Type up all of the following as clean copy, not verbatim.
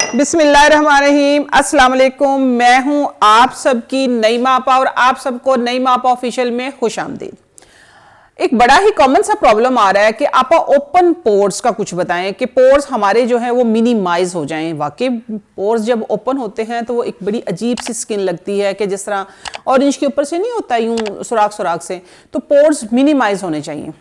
बिस्मिल्लाहिर्रहमानिर्रहीम, अस्सलाम वालेकुम। मैं हूं आप सबकी नईमा आपा और आप सबको नईमा आपा ऑफिशियल में खुश आमदीद। एक बड़ा ही कॉमन सा प्रॉब्लम आ रहा है कि आपा ओपन पोर्स का कुछ बताएं कि पोर्स हमारे जो है वो मिनिमाइज हो जाएं। वाकई पोर्स जब ओपन होते हैं तो वो एक बड़ी अजीब सी स्किन लगती है कि जिस तरह ऑरेंज के ऊपर से नहीं होता यूं सुराख सुराख से, तो पोर्स मिनिमाइज होने चाहिए।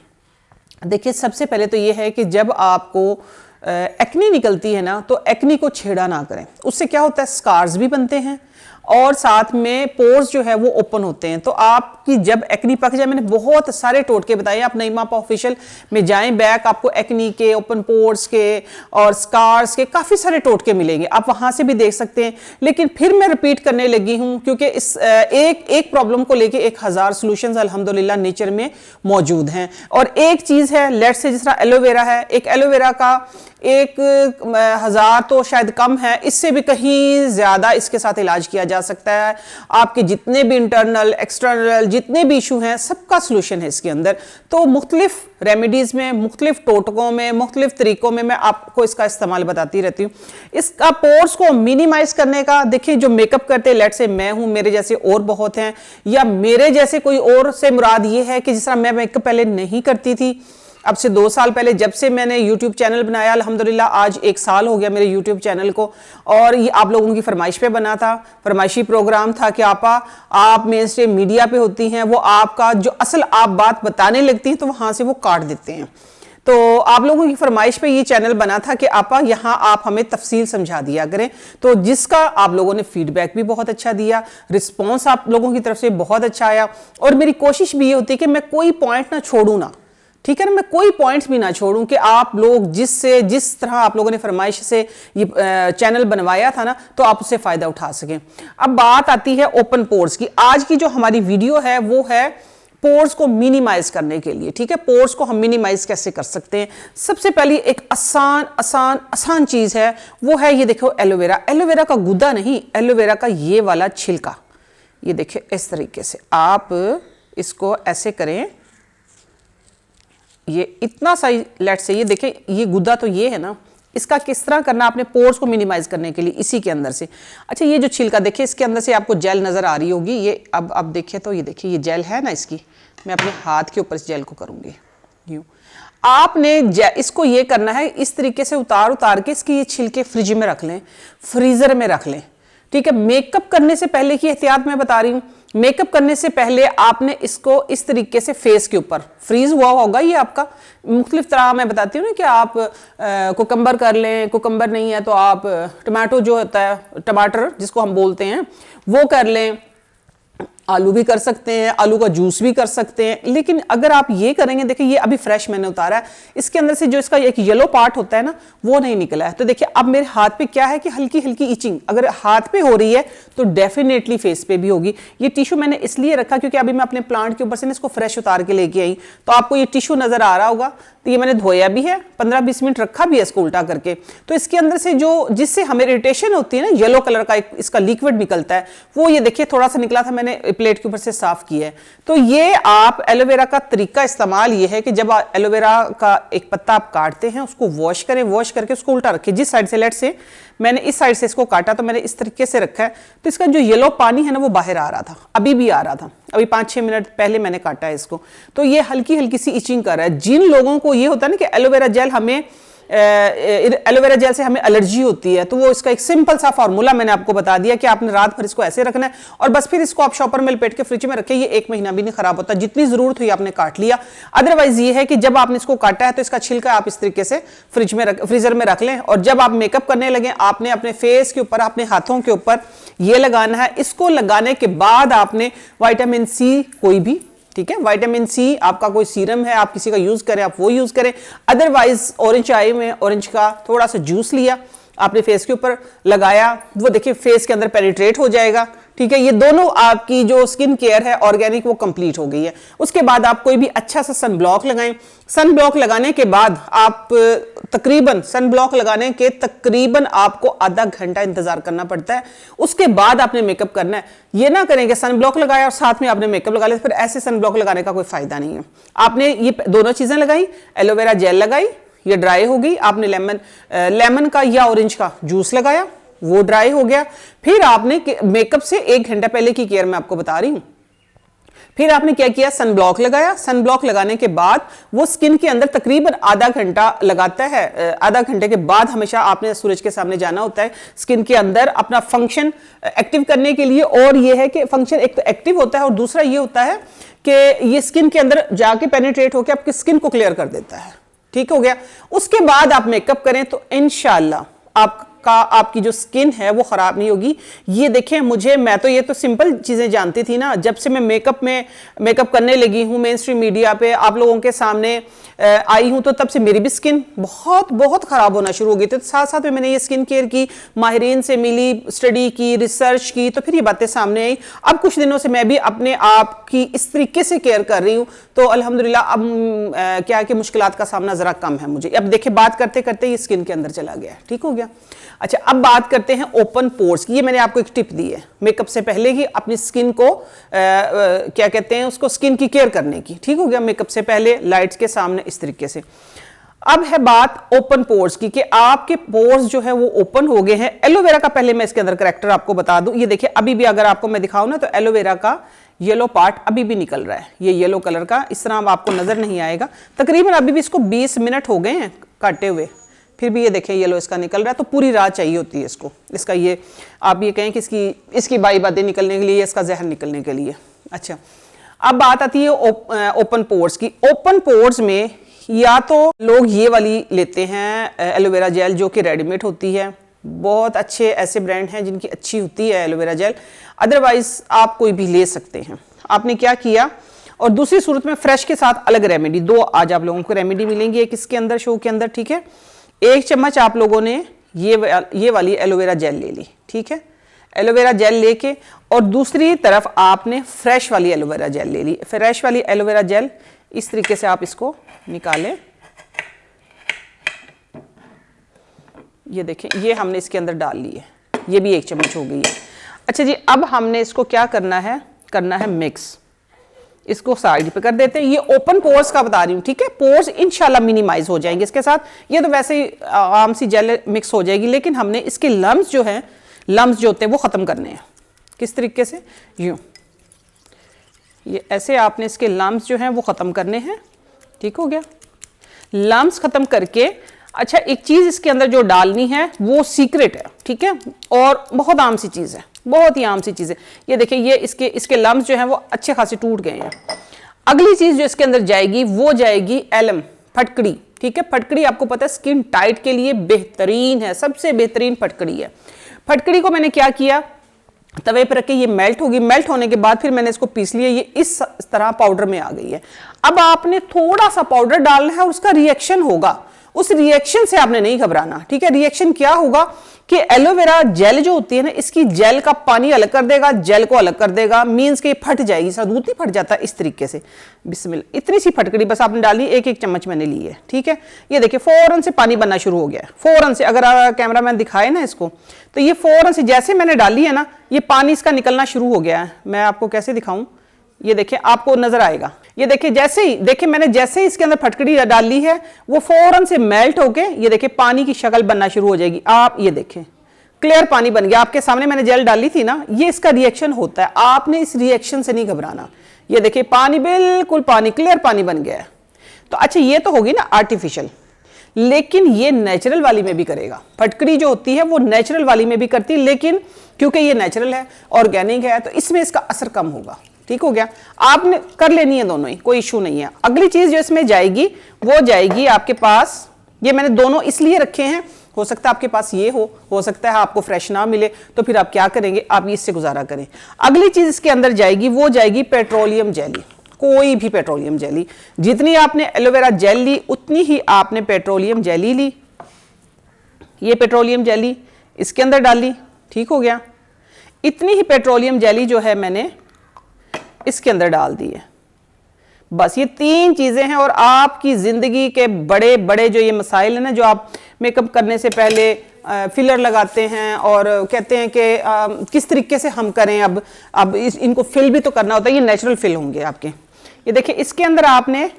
देखिए, सबसे पहले तो ये है कि जब आपको एक्नी निकलती है ना, तो एक्नी को छेड़ा ना करें। उससे क्या होता है, स्कार्स भी बनते हैं और साथ में पोर्स जो है वो ओपन होते हैं। तो आपकी जब एक्नी पक जाए, मैंने बहुत सारे टोटके बताए, आप नईमा आपा ऑफिशियल में जाएं बैक, आपको एक्नी के, ओपन पोर्स के और स्कार्स के काफ़ी सारे टोटके मिलेंगे, आप वहाँ से भी देख सकते हैं। लेकिन फिर मैं रिपीट करने लगी हूँ क्योंकि इस एक प्रॉब्लम को लेके 1000 सॉल्यूशंस अल्हम्दुलिल्लाह नेचर में मौजूद हैं। और एक चीज़ है, लेट से जिस तरह एलोवेरा है, एक एलोवेरा का 1000 तो शायद कम है, इससे भी कहीं ज़्यादा इसके साथ इलाज किया जा सकता है। आपके जितने भी इंटरनल एक्सटर्नल जितने भी इशू हैं, सबका सलूशन है इसके अंदर। तो मुख्तलिफ रेमेडीज़ में, मुख्तलिफ टोटकों में, मुख्तलिफ तरीकों में मैं आपको इसका इस्तेमाल बताती रहती हूँ। इसका पोर्स को मिनिमाइज करने का, देखिए जो मेकअप करते हैं, लेट से मैं हूँ, मेरे जैसे और बहुत हैं, या मेरे जैसे कोई और से मुराद ये है कि जिस तरह मैं मेकअप पहले नहीं करती थी, अब से 2 साल पहले जब से मैंने YouTube चैनल बनाया, अल्हम्दुलिल्लाह आज 1 साल हो गया मेरे YouTube चैनल को, और ये आप लोगों की फरमाइश पे बना था, फरमाइशी प्रोग्राम था कि आपा आप मेन स्ट्रीम मीडिया पे होती हैं, वो आपका जो असल आप बात बताने लगती हैं तो वहाँ से वो काट देते हैं। तो आप लोगों की फरमाइश पे ये चैनल बना था कि आपा यहाँ आप हमें तफसील समझा दिया करें, तो जिसका आप लोगों ने फीडबैक भी बहुत अच्छा दिया, रिस्पॉन्स आप लोगों की तरफ से बहुत अच्छा आया। और मेरी कोशिश भी ये होती है कि मैं कोई पॉइंट ना छोड़ूँ ना, ठीक है ना, मैं कोई पॉइंट्स भी ना छोड़ूं कि आप लोग जिस तरह आप लोगों ने फरमाइश से ये चैनल बनवाया था ना, तो आप उससे फ़ायदा उठा सकें। अब बात आती है ओपन पोर्स की। आज की जो हमारी वीडियो है वो है पोर्स को मिनिमाइज करने के लिए। ठीक है, पोर्स को हम मिनिमाइज कैसे कर सकते हैं। सबसे पहली एक आसान चीज़ है, वो है ये देखो एलोवेरा। एलोवेरा का गुदा नहीं, एलोवेरा का ये वाला छिलका। ये देखिए इस तरीके से आप इसको ऐसे करें, ये इतना सा लेट से, ये देखिए ये गुदा तो ये है ना, इसका किस तरह करना आपने पोर्स को मिनिमाइज करने के लिए, इसी के अंदर से। अच्छा, ये जो छिलका देखिए, इसके अंदर से आपको जेल नज़र आ रही होगी, ये अब देखिए, तो ये देखिए ये जेल है ना इसकी, मैं अपने हाथ के ऊपर इस जेल को करूँगी यूँ। आपने इसको ये करना है, इस तरीके से उतार के इसके ये छिलके फ्रिज में रख लें, फ्रीज़र में रख लें। ठीक है, मेकअप करने से पहले की एहतियात मैं बता रही हूँ। मेकअप करने से पहले आपने इसको इस तरीके से फेस के ऊपर फ्रीज हुआ होगा ये आपका। मुख्तलिफ तरह मैं बताती हूँ ना कि आप कुकम्बर कर लें, कुकम्बर नहीं है तो आप टमाटो जो होता है, टमाटर जिसको हम बोलते हैं, वो कर लें। आलू भी कर सकते हैं, आलू का जूस भी कर सकते हैं। लेकिन अगर आप ये करेंगे, देखिए ये अभी फ्रेश मैंने उतारा है, इसके अंदर से जो इसका एक येलो पार्ट होता है ना, वो नहीं निकला है। तो देखिए अब मेरे हाथ पे क्या है कि हल्की हल्की इचिंग अगर हाथ पे हो रही है तो डेफिनेटली फेस पे भी होगी। ये टिश्यू मैंने इसलिए रखा क्योंकि अभी मैं अपने प्लांट के ऊपर से इसको फ्रेश उतार के लेके आई, तो आपको ये टिश्यू नजर आ रहा होगा। तो ये मैंने धोया भी है, 15-20 मिनट रखा भी है इसको उल्टा करके। तो इसके अंदर से जो जिससे हमें इरिटेशन होती है ना, येलो कलर का एक इसका लिक्विड निकलता है, वो ये देखिए थोड़ा सा निकला था, मैंने प्लेट के ऊपर से साफ किया है। तो ये आप एलोवेरा का तरीका इस्तेमाल ये है कि जब एलोवेरा का एक पत्ता आप काटते हैं, उसको वॉश करें, वॉश करके उसको उल्टा रखें। जिस साइड से, लेट से मैंने इस साइड से इसको काटा तो मैंने इस तरीके से रखा है, तो इसका जो येलो पानी है ना वो बाहर आ रहा था, अभी भी आ रहा था, अभी 5-6 मिनट पहले मैंने काटा है इसको। तो ये हल्की हल्की सी इचिंग कर रहा है। जिन लोगों को ये होता है ना कि एलोवेरा जेल हमें एलोवेरा जेल से हमें एलर्जी होती है, तो वो इसका एक सिंपल सा फार्मूला मैंने आपको बता दिया कि आपने रात भर इसको ऐसे रखना है और बस फिर इसको आप शॉपर में लपेट के फ्रिज में रखें। ये 1 महीना भी नहीं खराब होता, जितनी जरूरत हुई आपने काट लिया। अदरवाइज ये है कि जब आपने इसको काटा है तो इसका छिलका आप इस तरीके से फ्रीजर में रख लें, और जब आप मेकअप करने लगे आपने अपने फेस के ऊपर, अपने हाथों के ऊपर ये लगाना है। इसको लगाने के बाद आपने विटामिन सी, कोई भी, ठीक है, विटामिन सी आपका कोई सीरम है, आप किसी का यूज करें, आप वो यूज करें। अदरवाइज ऑरेंज चाय में ऑरेंज का थोड़ा सा जूस लिया, आपने फेस के ऊपर लगाया, वो देखिए फेस के अंदर पेनिट्रेट हो जाएगा। ठीक है, ये दोनों आपकी जो स्किन केयर है ऑर्गेनिक, वो कंप्लीट हो गई है। उसके बाद आप कोई भी अच्छा सा सन ब्लॉक लगाएं। सन ब्लॉक लगाने के बाद आप सन ब्लॉक लगाने के तकरीबन आपको आधा घंटा इंतजार करना पड़ता है। उसके बाद आपने मेकअप करना है। ये ना करें कि सन ब्लॉक लगाया और साथ में आपने मेकअप लगा लिया, फिर ऐसे सन ब्लॉक लगाने का कोई फायदा नहीं है। आपने ये दोनों चीजें लगाई, एलोवेरा जेल लगाई, ये ड्राई हो गई। आपने लेमन का या ऑरेंज का जूस लगाया, वो ड्राई हो गया। फिर आपने मेकअप से 1 घंटा पहले की केयर मैं आपको बता रही हूं। फिर आपने क्या किया, सनब्लॉक लगाया। सनब्लॉक लगाने के बाद वो स्किन के अंदर तकरीबन आधा घंटा लगाता है। आधा घंटे के बाद हमेशा आपने सूरज के सामने जाना होता है स्किन के अंदर अपना फंक्शन एक्टिव करने के लिए। और ये है कि फंक्शन एक तो एक्टिव होता है और दूसरा ये होता है कि ये स्किन के अंदर जाके पेनिट्रेट होकर आपकी स्किन को क्लियर कर देता है। ठीक हो गया। उसके बाद आप मेकअप करें तो इंशाल्लाह आपकी जो स्किन है वो खराब नहीं होगी। ये देखें, मैं तो ये तो सिंपल चीजें जानती थी ना, जब से मैं मेकअप करने लगी हूं, मेन स्ट्रीम मीडिया पे आप लोगों के सामने आई हूं, तो तब से मेरी भी स्किन बहुत बहुत खराब होना शुरू हो गई। तो साथ साथ में मैंने ये स्किन केयर की, माहिरीन से मिली, स्टडी की, रिसर्च की, तो फिर ये बातें सामने आई। अब कुछ दिनों से मैं भी अपने आप की इस तरीके से केयर कर रही हूं, तो अल्हम्दुलिल्लाह अब क्या है कि मुश्किलात का सामना जरा कम है मुझे। अब देखिए, बात करते करते ये स्किन के अंदर चला गया। ठीक हो गया। अच्छा, अब बात करते हैं ओपन पोर्स की। ये मैंने आपको एक टिप दी है मेकअप से पहले ही अपनी स्किन को क्या कहते हैं उसको, स्किन की केयर करने की। ठीक हो गया। मेकअप से पहले लाइट्स के सामने इस तरीके से। अब है बात ओपन पोर्स की कि आपके पोर्स जो है वो ओपन हो गए हैं। एलोवेरा का पहले मैं इसके अंदर करैक्टर आपको बता दूं। ये देखिए, अभी भी अगर आपको मैं दिखाऊं ना, तो एलोवेरा का येलो पार्ट अभी भी निकल रहा है। ये येलो कलर का इस तरह आपको नजर नहीं आएगा। तकरीबन अभी भी इसको 20 मिनट हो गए हैं काटे हुए, फिर भी ये देखें येलो इसका निकल रहा है। तो पूरी रात चाहिए होती है इसको, इसका ये आप ये कहें कि इसकी बाई बातें निकलने के लिए, इसका जहर निकलने के लिए। अच्छा, अब बात आती है ओपन पोर्स की। ओपन पोर्स में या तो लोग ये वाली लेते हैं एलोवेरा जेल, जो कि रेडीमेड होती है। बहुत अच्छे ऐसे ब्रांड हैं जिनकी अच्छी होती है एलोवेरा जेल। अदरवाइज आप कोई भी ले सकते हैं। आपने क्या किया, और दूसरी सूरत में फ्रेश के साथ अलग रेमेडी, 2 आज आप लोगों को रेमेडी मिलेंगी एक इसके अंदर शो के अंदर। ठीक है। 1 चम्मच आप लोगों ने ये वाली एलोवेरा जेल ले ली। ठीक है। एलोवेरा जेल लेके और दूसरी तरफ आपने फ्रेश वाली एलोवेरा जेल ले ली। फ्रेश वाली एलोवेरा जेल इस तरीके से आप इसको निकालें। ये देखें, ये हमने इसके अंदर डाल ली है। ये भी 1 चम्मच हो गई है। अच्छा जी, अब हमने इसको क्या करना है मिक्स। इसको साइड पे कर देते हैं। ये ओपन पोर्स का बता रही हूं। ठीक है। पोर्स इंशाल्लाह मिनिमाइज हो जाएंगे इसके साथ। ये तो वैसे ही आम सी जेल मिक्स हो जाएगी, लेकिन हमने इसके लम्स जो होते हैं वो खत्म करने हैं। किस तरीके से, यूं, ये ऐसे आपने इसके लम्स जो हैं वो खत्म करने हैं। ठीक हो गया। लम्स खत्म करके, अच्छा, एक चीज इसके अंदर जो डालनी है वो सीक्रेट है। ठीक है। और बहुत आम सी चीज है, बहुत ही आम सी चीज है। ये देखिए, ये इसके लम्स जो हैं वो अच्छे खासे टूट गए हैं। अगली चीज जो इसके अंदर जाएगी वो जाएगी एलम, फटकड़ी। ठीक है। फटकड़ी आपको पता है स्किन टाइट के लिए बेहतरीन है, सबसे बेहतरीन फटकड़ी है। फटकड़ी को मैंने क्या किया, तवे पर रख के ये मेल्ट होगी। मेल्ट होने के बाद फिर मैंने इसको पीस लिया। ये इस तरह पाउडर में आ गई है। अब आपने थोड़ा सा पाउडर डालना है और उसका रिएक्शन होगा। उस रिएक्शन से आपने नहीं घबराना। ठीक है। रिएक्शन क्या होगा कि एलोवेरा जेल जो होती है ना, इसकी जेल का पानी अलग कर देगा, जेल को अलग कर देगा। मीन्स के फट जाएगी, दूध नहीं फट जाता इस तरीके से। बिस्मिल्लाह, इतनी सी फटकड़ी बस आपने डाली, 1 चम्मच मैंने ली है। ठीक है। ये देखिए, फौरन से पानी बनना शुरू हो गया है। फौरन से, अगर कैमरामैन दिखाए ना इसको, तो ये फौरन से जैसे मैंने डाली है ना, ये पानी इसका निकलना शुरू हो गया है। मैं आपको कैसे दिखाऊं, ये देखिए, आपको नजर आएगा। ये देखिए, मैंने जैसे ही इसके अंदर फटकड़ी डाली है, वो फौरन से मेल्ट होके ये देखिए पानी की शक्ल बनना शुरू हो जाएगी। आप ये देखें, क्लियर पानी बन गया। आपके सामने मैंने जेल डाली थी ना, ये इसका रिएक्शन होता है। आपने इस रिएक्शन से नहीं घबराना। ये देखिए, पानी बिल्कुल क्लियर पानी बन गया है। तो अच्छा, ये तो होगी ना आर्टिफिशियल, लेकिन ये नेचुरल वाली में भी करेगा। फटकड़ी जो होती है वो नेचुरल वाली में भी करती है, लेकिन क्योंकि ये नेचुरल है, ऑर्गेनिक है, तो इसमें इसका असर कम होगा। ठीक हो गया। आपने कर लेनी है दोनों ही, कोई इशू नहीं है। अगली चीज जो इसमें जाएगी वो जाएगी आपके पास, ये मैंने दोनों इसलिए रखे हैं, हो सकता है आपके पास ये हो सकता है आपको फ्रेश ना मिले, तो फिर आप क्या करेंगे, आप इससे गुजारा करें। अगली चीज इसके अंदर जाएगी वो जाएगी पेट्रोलियम जेली। कोई भी पेट्रोलियम जेली, जितनी आपने एलोवेरा जेल ली उतनी ही आपने पेट्रोलियम जेली ली। ये पेट्रोलियम जेली इसके अंदर डाली। ठीक हो गया। इतनी ही पेट्रोलियम जेली जो है मैंने इसके अंदर डाल दी है। बस ये 3 चीजें हैं और आपकी जिंदगी के बड़े बड़े जो ये मसाइल है ना, जो आप मेकअप करने से पहले फिलर लगाते हैं और कहते हैं कि किस तरीके से हम करें, अब इनको फिल भी तो करना होता है। ये नेचुरल फिल होंगे आपके। ये देखिए, इसके अंदर आपने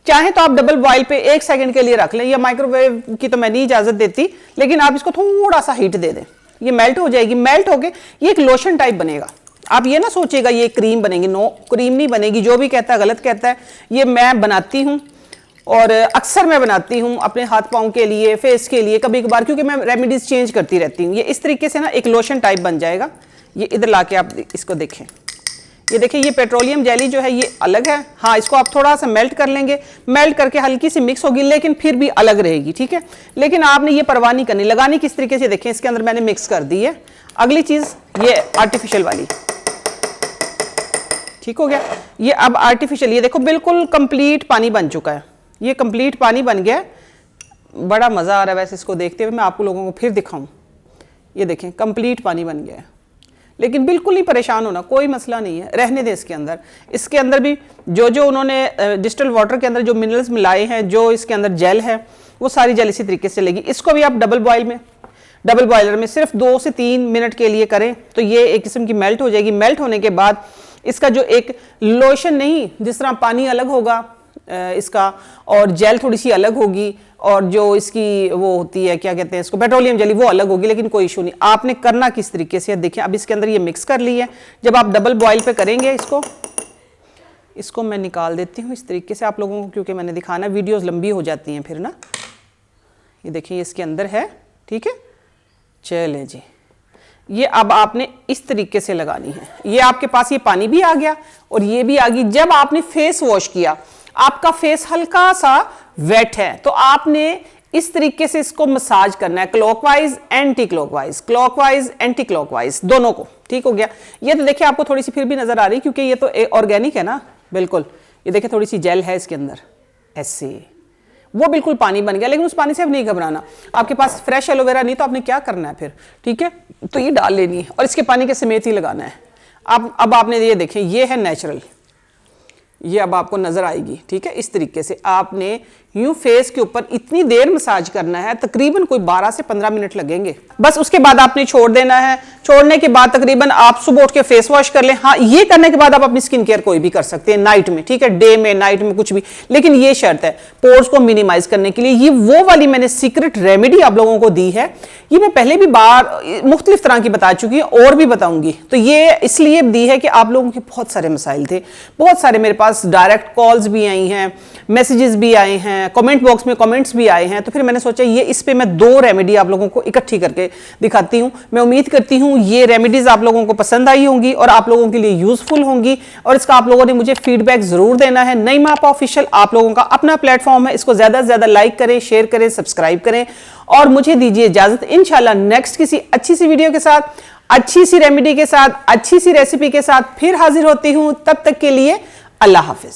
चाहे तो आप डबल बॉयल पे 1 सेकंड के लिए रख लें, या माइक्रोवेव की तो मैं नहीं इजाजत देती, लेकिन आप इसको थोड़ा सा हीट दे दें, ये मेल्ट हो जाएगी। मेल्ट होके ये एक लोशन टाइप बनेगा। आप ये ना सोचिएगा ये क्रीम बनेगी, नो, क्रीम नहीं बनेगी। जो भी कहता है गलत कहता है। ये मैं बनाती हूँ और अक्सर मैं बनाती हूँ अपने हाथ पाँव के लिए, फेस के लिए, कभी कभार, क्योंकि मैं रेमेडीज चेंज करती रहती हूँ। ये इस तरीके से ना एक लोशन टाइप बन जाएगा। ये इधर लाके आप इसको देखें, ये देखिए ये पेट्रोलियम जेली जो है ये अलग है। हाँ, इसको आप थोड़ा सा मेल्ट कर लेंगे, मेल्ट करके हल्की सी मिक्स होगी, लेकिन फिर भी अलग रहेगी, ठीक है। लेकिन आपने ये परवाह नहीं करनी, लगानी किस तरीके से देखें, इसके अंदर मैंने मिक्स कर दी है। अगली चीज़ ये आर्टिफिशियल वाली, ठीक हो गया। ये अब आर्टिफिशियल, ये देखो बिल्कुल कंप्लीट पानी बन चुका है, ये कंप्लीट पानी बन गया है। बड़ा मज़ा आ रहा है वैसे इसको देखते हुए। मैं आपको लोगों को फिर दिखाऊं, ये देखें कंप्लीट पानी बन गया है। लेकिन बिल्कुल नहीं परेशान होना, कोई मसला नहीं है, रहने दें इसके अंदर। इसके अंदर भी जो उन्होंने डिस्टिल्ड वाटर के अंदर जो मिनरल्स मिलाए हैं, जो इसके अंदर जेल है, वो सारी जेल इसी तरीके से लेगी। इसको भी आप डबल बॉयलर में सिर्फ 2 से 3 मिनट के लिए करें तो ये एक किस्म की मेल्ट हो जाएगी। मेल्ट होने के बाद इसका जो एक लोशन नहीं, जिस तरह पानी अलग होगा इसका और जेल थोड़ी सी अलग होगी, और जो इसकी वो होती है क्या कहते हैं इसको, पेट्रोलियम जेली, वो अलग होगी, लेकिन कोई इशू नहीं। आपने करना किस तरीके से, देखिए अब इसके अंदर ये मिक्स कर ली है। जब आप डबल बॉयल पे करेंगे इसको मैं निकाल देती हूँ इस तरीके से आप लोगों को, क्योंकि मैंने दिखाना, वीडियोस लंबी हो जाती हैं फिर ना। ये देखिए इसके अंदर है, ठीक है। चले जी, ये अब आपने इस तरीके से लगानी है। ये आपके पास ये पानी भी आ गया और ये भी आ गई। जब आपने फेस वॉश किया, आपका फेस हल्का सा वेट है, तो आपने इस तरीके से इसको मसाज करना है, क्लॉकवाइज एंटी क्लॉकवाइज दोनों को, ठीक हो गया। ये तो देखिए आपको थोड़ी सी फिर भी नजर आ रही, क्योंकि ये तो ऑर्गेनिक है ना, बिल्कुल। ये देखिए थोड़ी सी जेल है इसके अंदर, ऐसे वो बिल्कुल पानी बन गया। लेकिन उस पानी से अब नहीं घबराना। आपके पास फ्रेश एलोवेरा नहीं तो आपने क्या करना है फिर, ठीक है, तो ये डाल लेनी है और इसके पानी के समेत ही लगाना है। अब आपने ये देखें, ये है नेचुरल, ये अब आपको नजर आएगी, ठीक है। इस तरीके से आपने यूं फेस के ऊपर इतनी देर मसाज करना है, तकरीबन कोई 12 से 15 मिनट लगेंगे। बस उसके बाद आपने छोड़ देना है। छोड़ने के बाद तकरीबन आप सुबह उठ के फेस वॉश कर लें। हाँ, ये करने के बाद आप अपनी स्किन केयर कोई भी कर सकते हैं नाइट में, ठीक है, डे में, नाइट में, कुछ भी। लेकिन ये शर्त है, पोर्स को मिनिमाइज करने के लिए ये वो वाली मैंने सीक्रेट रेमेडी आप लोगों को दी है। ये मैं पहले भी बार मुख्तलिफ तरह की बता चुकी हूँ और भी बताऊंगी। तो ये इसलिए दी है कि आप लोगों के बहुत सारे मसाइल थे, बहुत सारे मेरे पास डायरेक्ट कॉल्स भी आई हैं, मैसेजेस भी आए हैं, कमेंट बॉक्स में कमेंट्स भी आए हैं। तो फिर मैंने सोचा ये इस पे मैं 2 रेमेडी आप लोगों को इकट्ठी करके दिखाती हूँ। मैं उम्मीद करती हूँ ये रेमेडीज आप लोगों को पसंद आई होंगी और आप लोगों के लिए यूजफुल होंगी, और इसका आप लोगों ने मुझे फीडबैक जरूर देना है। नईमा आपा ऑफिशियल आप लोगों का अपना प्लेटफॉर्म है, इसको ज्यादा से ज्यादा लाइक करें, शेयर करें, सब्सक्राइब करें, और मुझे दीजिए इजाजत। इंशाल्लाह नेक्स्ट किसी अच्छी सी वीडियो के साथ, अच्छी सी रेमेडी के साथ, अच्छी सी रेसिपी के साथ फिर हाजिर होती हूँ। तब तक के लिए अल्लाह हाफिज।